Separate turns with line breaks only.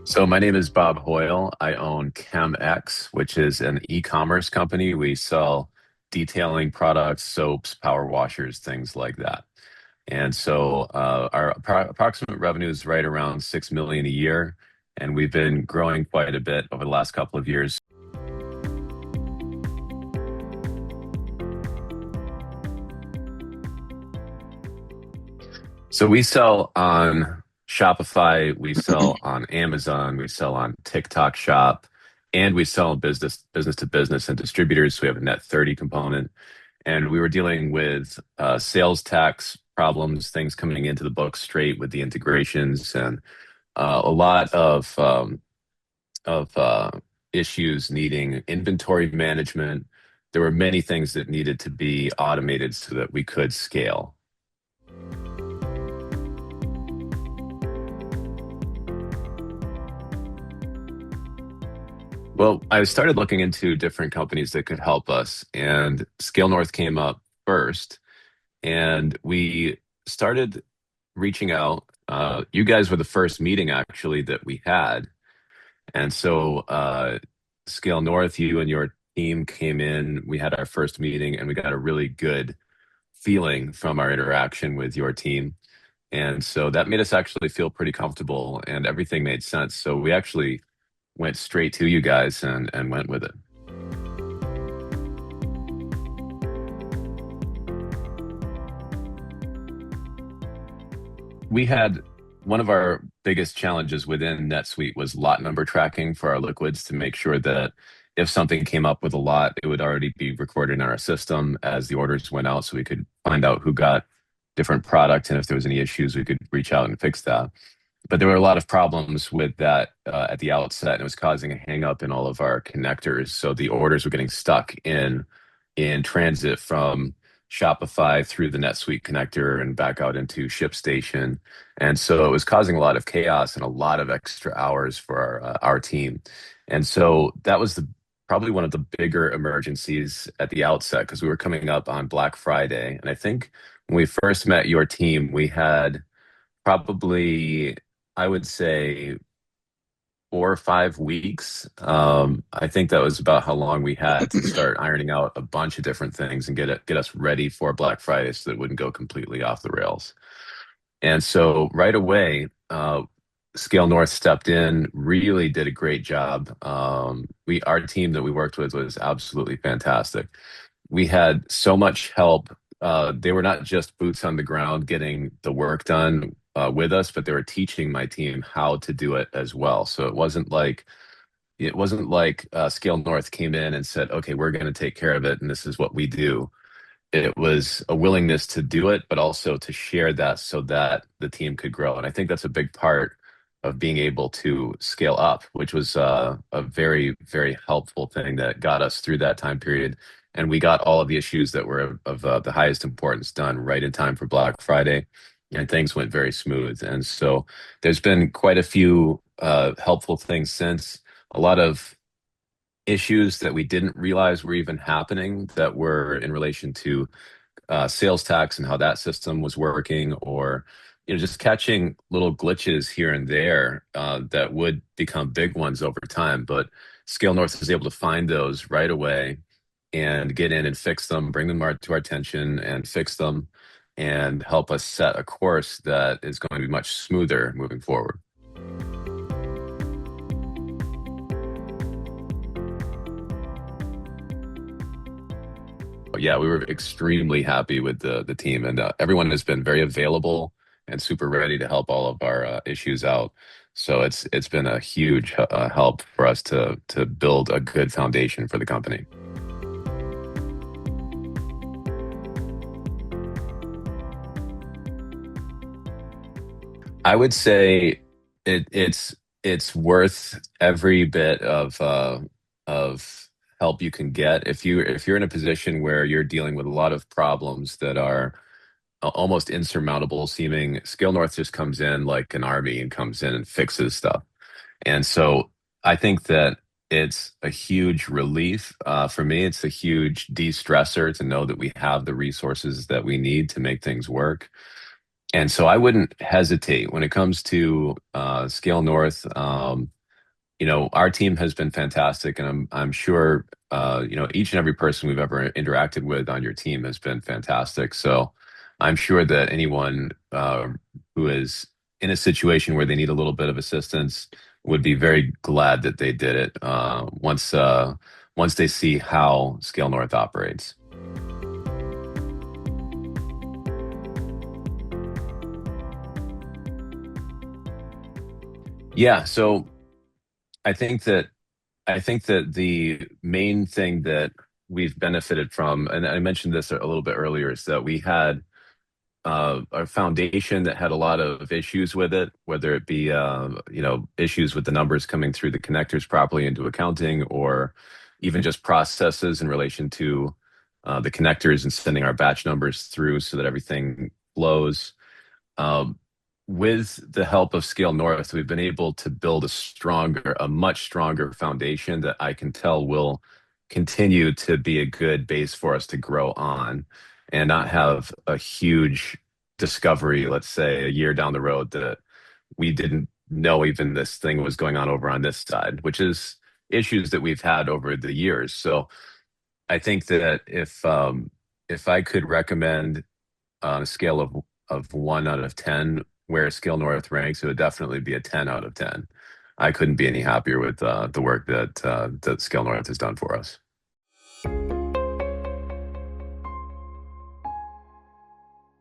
So my name is Bob Hoyle. I own Chem-X, which is an e-commerce company. We sell detailing products, soaps, power washers, things like that. And so our approximate revenue is right around 6 million a year, and we've been growing quite a bit over the last couple of years. So we sell on Shopify, we sell on Amazon, we sell on TikTok Shop, and we sell business to business and distributors. So we have a net 30 component. And we were dealing with sales tax problems, things coming into the book straight with the integrations, and a lot of issues needing inventory management. There were many things that needed to be automated so that we could scale. Well, I started looking into different companies that could help us, and ScaleNorth came up first, and we started reaching out. You guys were the first meeting actually that we had, and so ScaleNorth, you and your team came in. We had our first meeting, and we got a really good feeling from our interaction with your team. And so that made us actually feel pretty comfortable, and everything made sense. So we actually went straight to you guys and went with it. We had one of our biggest challenges within NetSuite was lot number tracking for our liquids to make sure that if something came up with a lot, it would already be recorded in our system as the orders went out so we could find out who got different product, and if there was any issues, we could reach out and fix that. But there were a lot of problems with that at the outset, and it was causing a hang up in all of our connectors. So the orders were getting stuck in transit from Shopify through the NetSuite connector and back out into ShipStation. And so it was causing a lot of chaos and a lot of extra hours for our team. And so that was probably one of the bigger emergencies at the outset because we were coming up on Black Friday. And I think when we first met your team, we had probably, I would say, 4 or 5 weeks. I think that was about how long we had to start ironing out a bunch of different things and get us ready for Black Friday so that it wouldn't go completely off the rails. And so right away, Scale North stepped in, really did a great job. Our team that we worked with was absolutely fantastic. We had so much help. They were not just boots on the ground getting the work done with us, but they were teaching my team how to do it as well. So it wasn't like Scale North came in and said, "Okay, we're going to take care of it, and this is what we do." It was a willingness to do it, but also to share that so that the team could grow. And I think that's a big part of being able to scale up, which was a very, very helpful thing that got us through that time period. And we got all of the issues that were of the highest importance done right in time for Black Friday, and things went very smooth. And so there's been quite a few helpful things since. A lot of issues that we didn't realize were even happening that were in relation to sales tax and how that system was working, or just catching little glitches here and there that would become big ones over time. But Scale North is able to find those right away and get in and fix them, bring them to our attention and fix them, and help us set a course that is going to be much smoother moving forward. But yeah, we were extremely happy with the team, and everyone has been very available and super ready to help all of our issues out. So it's been a huge help for us to build a good foundation for the company. I would say it's worth every bit of help you can get. If you're in a position where you're dealing with a lot of problems that are almost insurmountable seeming, Scale North just comes in like an army and comes in and fixes stuff. And so I think that it's a huge relief. For me, it's a huge de-stressor to know that we have the resources that we need to make things work. And so I wouldn't hesitate when it comes to Scale North. our team has been fantastic, and I'm sure each and every person we've ever interacted with on your team has been fantastic. So I'm sure that anyone who is in a situation where they need a little bit of assistance would be very glad that they did it once they see how Scale North operates. Yeah, so I think that I think that the main thing that we've benefited from, and I mentioned this a little bit earlier, is that we had a foundation that had a lot of issues with it, whether it be issues with the numbers coming through the connectors properly into accounting, or even just processes in relation to the connectors and sending our batch numbers through so that everything flows. Um, with the help of Scale North, we've been able to build a much stronger foundation that I can tell will continue to be a good base for us to grow on and not have a huge discovery, let's say a year down the road, that we didn't know even this thing was going on over on this side, which is issues that we've had over the years. So I think that if I could recommend on a scale of 1 out of 10 where Scale North ranks, it would definitely be a 10 out of 10. I couldn't be any happier with the work that Scale North has done for us.